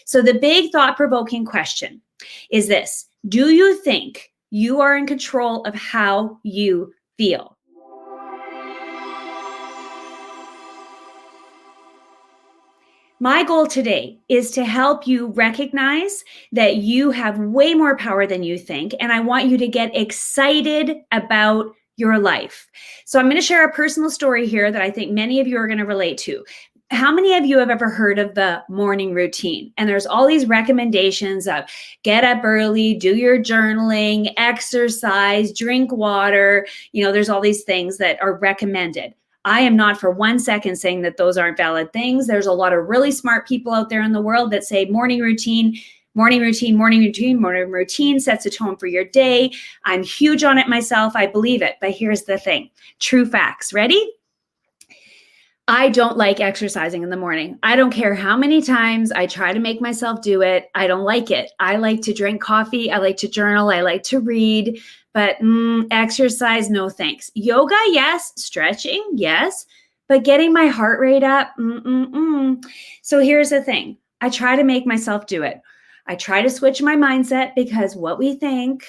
So the big thought-provoking question is this: do you think you are in control of how you feel? My goal today is to help you recognize that you have way more power than you think, and I want you to get excited about your life. So I'm going to share a personal story here that I think many of you are going to relate to. How many of you have ever heard of the morning routine? And there's all these recommendations of get up early, do your journaling, exercise, drink water. There's all these things that are recommended. I am not for 1 second saying that those aren't valid things. There's a lot of really smart people out there in the world that say morning routine sets a tone for your day. I'm huge on it myself. I believe it. But here's the thing. True facts. Ready? I don't like exercising in the morning. I don't care how many times I try to make myself do it. I don't like it. I like to drink coffee. I like to journal. I like to read. But exercise, no thanks. Yoga, yes. Stretching, yes. But getting my heart rate up, So here's the thing. I try to make myself do it. I try to switch my mindset because what we think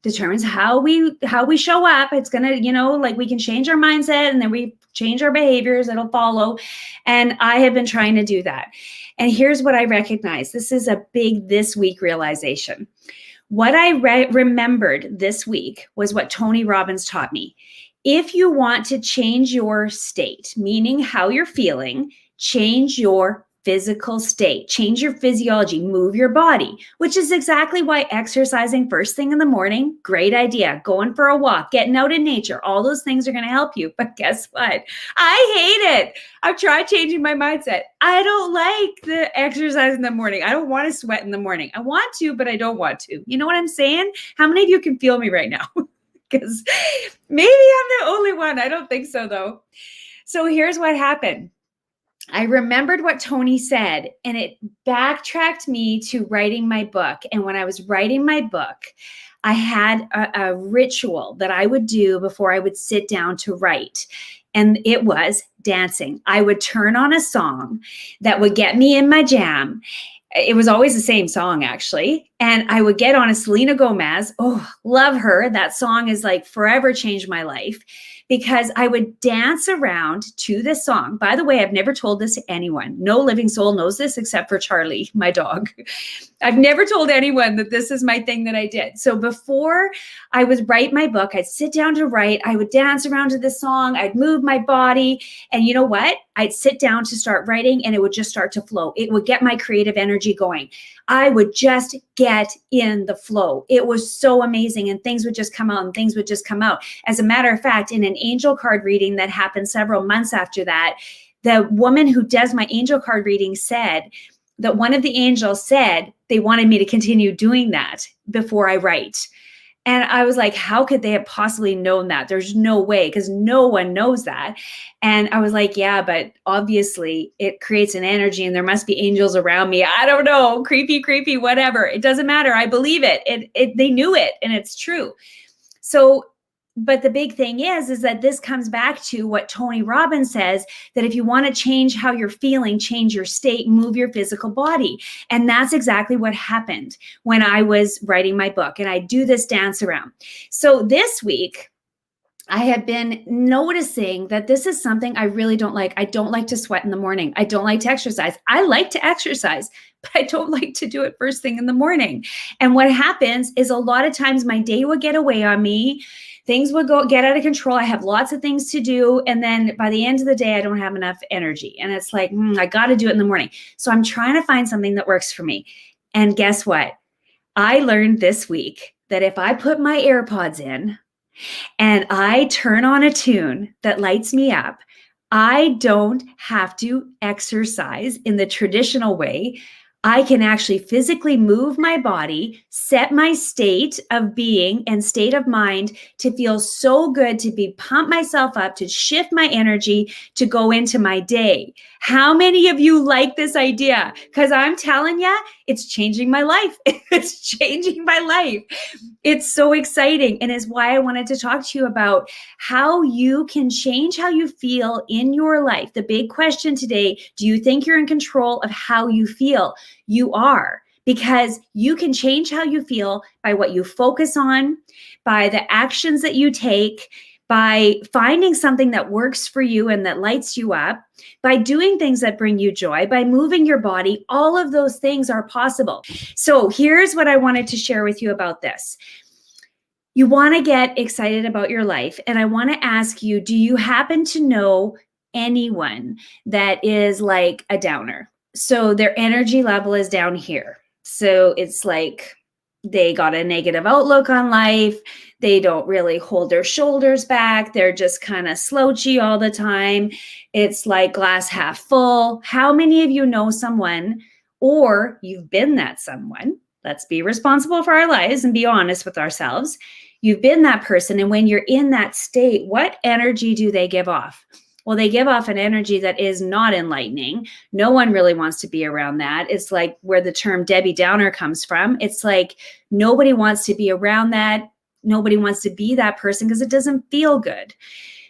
determines how we show up. It's going to, we can change our mindset and then we change our behaviors. It'll follow. And I have been trying to do that. And here's what I recognize. This is a big this week realization. What I remembered this week was what Tony Robbins taught me. If you want to change your state, meaning how you're feeling, change your physical state, change your physiology, move your body, which is exactly why exercising first thing in the morning, great idea. Going for a walk, getting out in nature, all those things are going to help you. But guess what? I hate it. I've tried changing my mindset. I don't like the exercise in the morning. I don't want to sweat in the morning. I want to, but I don't want to. You know what I'm saying? How many of you can feel me right now? Because maybe I'm the only one. I don't think so, though. So here's what happened. I remembered what Tony said, and it backtracked me to writing my book. And when I was writing my book, I had a ritual that I would do before I would sit down to write. And it was dancing. I would turn on a song that would get me in my jam. It was always the same song, actually. And I would get on a Selena Gomez. Oh, love her. That song is like forever changed my life because I would dance around to this song. By the way, I've never told this to anyone. No living soul knows this except for Charlie, my dog. I've never told anyone that this is my thing that I did. So before I would write my book, I'd sit down to write. I would dance around to this song. I'd move my body. And you know what? I'd sit down to start writing and it would just start to flow. It would get my creative energy going. I would just get in the flow. It was so amazing and things would just come out. As a matter of fact, in an angel card reading that happened several months after that, the woman who does my angel card reading said that one of the angels said they wanted me to continue doing that before I write. And I was like, how could they have possibly known that? There's no way, because no one knows that. And I was like, yeah, but obviously it creates an energy and there must be angels around me. I don't know, creepy, whatever. It doesn't matter. I believe it. They knew it and it's true. So, but the big thing is that this comes back to what Tony Robbins says, that if you want to change how you're feeling, change your state, move your physical body. And that's exactly what happened when I was writing my book. And I do this dance around. So this week, I have been noticing that this is something I really don't like. I don't like to sweat in the morning. I don't like to exercise. I like to exercise, but I don't like to do it first thing in the morning. And what happens is a lot of times my day would get away on me. Things would get out of control. I have lots of things to do. And then by the end of the day, I don't have enough energy. And it's like, I got to do it in the morning. So I'm trying to find something that works for me. And guess what? I learned this week that if I put my AirPods in and I turn on a tune that lights me up, I don't have to exercise in the traditional way. I can actually physically move my body, set my state of being and state of mind to feel so good, to be pump myself up, to shift my energy, to go into my day. How many of you like this idea? Because I'm telling you, it's changing my life. It's changing my life. It's so exciting. And is why I wanted to talk to you about how you can change how you feel in your life. The big question today, do you think you're in control of how you feel? You are, because you can change how you feel by what you focus on, by the actions that you take, by finding something that works for you and that lights you up, by doing things that bring you joy, by moving your body. All of those things are possible. So here's what I wanted to share with you about this. You want to get excited about your life. And I want to ask you, do you happen to know anyone that is like a downer? So their energy level is down here. So it's like they got a negative outlook on life. They don't really hold their shoulders back. They're just kind of slouchy all the time. It's like glass half full. How many of you know someone, or you've been that someone? Let's be responsible for our lives and be honest with ourselves. You've been that person. And when you're in that state, what energy do they give off? Well, they give off an energy that is not enlightening. No one really wants to be around that. It's like where the term Debbie Downer comes from. It's like nobody wants to be around that. Nobody wants to be that person because it doesn't feel good.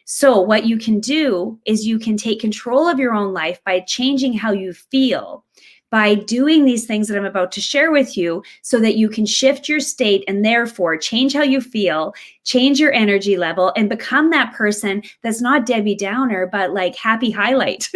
So what you can do is you can take control of your own life by changing how you feel, by doing these things that I'm about to share with you, so that you can shift your state and therefore change how you feel, change your energy level, and become that person that's not Debbie Downer, but like Happy Highlight.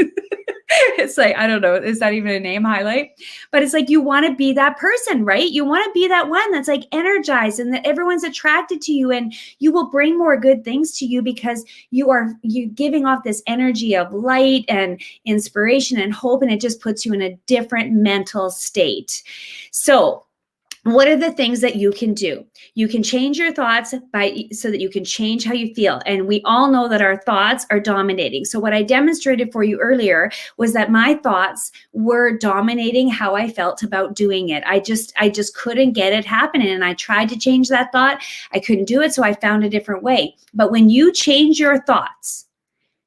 It's like, I don't know, is that even a name, Highlight? But it's like, you want to be that person, right? You want to be that one that's like energized and that everyone's attracted to you, and you will bring more good things to you because you giving off this energy of light and inspiration and hope, and it just puts you in a different mental state. So what are the things that you can do? You can change your thoughts so that you can change how you feel. And we all know that our thoughts are dominating. So what I demonstrated for you earlier was that my thoughts were dominating how I felt about doing it. I just couldn't get it happening. And I tried to change that thought. I couldn't do it. So I found a different way. But when you change your thoughts,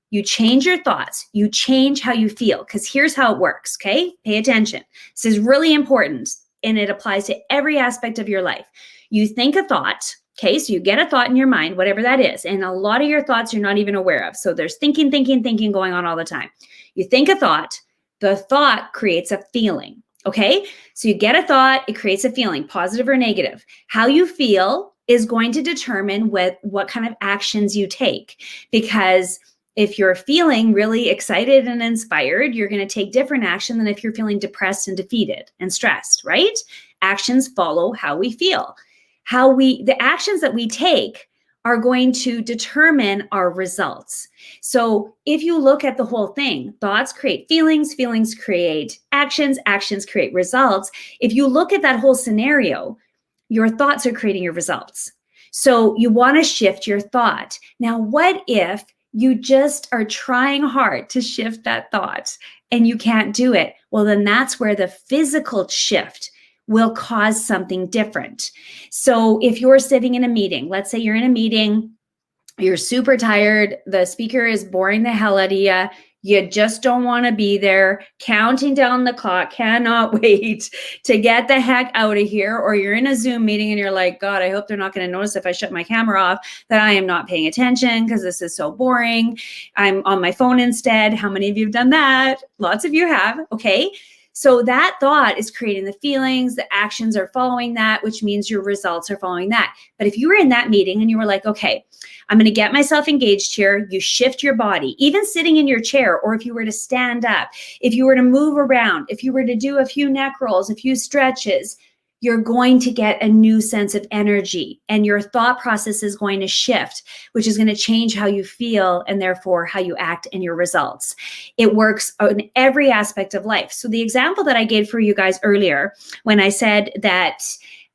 you change how you feel. Because here's how it works, okay? Pay attention. This is really important. And it applies to every aspect of your life. You think a thought, okay? So you get a thought in your mind, whatever that is. And a lot of your thoughts you're not even aware of. So there's thinking going on all the time. You think a thought, the thought creates a feeling, okay? So you get a thought, it creates a feeling, positive or negative. How you feel is going to determine what kind of actions you take. Because if you're feeling really excited and inspired, you're going to take different action than if you're feeling depressed and defeated and stressed, right? Actions follow how we feel. The actions that we take are going to determine our results. So if you look at the whole thing, thoughts create feelings, feelings create actions, actions create results. If you look at that whole scenario, your thoughts are creating your results. So you want to shift your thought. Now, what if you just are trying hard to shift that thought and you can't do it? Well, then that's where the physical shift will cause something different. So if you're sitting in a meeting, let's say you're in a meeting, you're super tired, the speaker is boring the hell out of you, you just don't want to be there, counting down the clock, cannot wait to get the heck out of here. Or you're in a Zoom meeting and you're like, God, I hope they're not going to notice if I shut my camera off that I am not paying attention because this is so boring. I'm on my phone instead. How many of you have done that? Lots of you have. Okay. So that thought is creating the feelings, the actions are following that, which means your results are following that. But if you were in that meeting and you were like, okay, I'm going to get myself engaged here, you shift your body, even sitting in your chair, or if you were to stand up, if you were to move around, if you were to do a few neck rolls, a few stretches, you're going to get a new sense of energy, and your thought process is going to shift, which is going to change how you feel and therefore how you act and your results. It works on every aspect of life. So the example that I gave for you guys earlier, when I said that,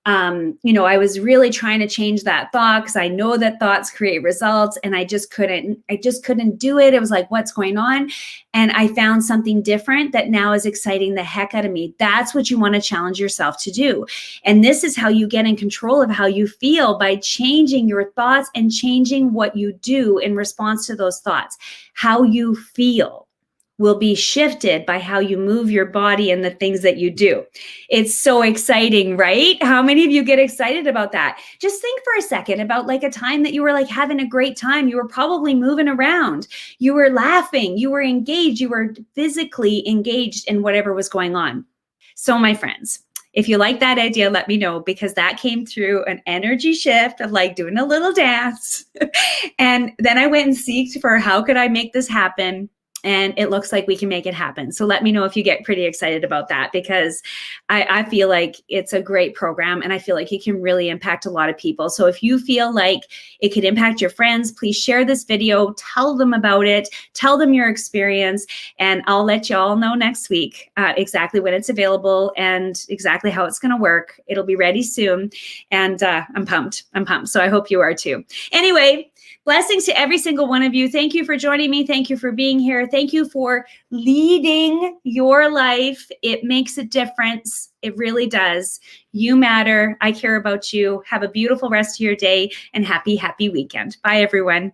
I was really trying to change that thought because I know that thoughts create results, and I just couldn't do it. It was like, what's going on? And I found something different that now is exciting the heck out of me. That's what you want to challenge yourself to do. And this is how you get in control of how you feel, by changing your thoughts and changing what you do in response to those thoughts. How you feel will be shifted by how you move your body and the things that you do. It's so exciting, right? How many of you get excited about that? Just think for a second about like a time that you were like having a great time. You were probably moving around. You were laughing. You were engaged. You were physically engaged in whatever was going on. So my friends, if you like that idea, let me know, because that came through an energy shift of like doing a little dance. And then I went and seeked for how could I make this happen? And it looks like we can make it happen. So let me know if you get pretty excited about that, because I feel like it's a great program and I feel like it can really impact a lot of people. So if you feel like it could impact your friends, please share this video, tell them about it, tell them your experience, and I'll let you all know next week exactly when it's available and exactly how it's going to work. It'll be ready soon. And I'm pumped. So I hope you are too. Anyway, blessings to every single one of you. Thank you for joining me. Thank you for being here. Thank you for leading your life. It makes a difference. It really does. You matter. I care about you. Have a beautiful rest of your day and happy weekend. Bye, everyone.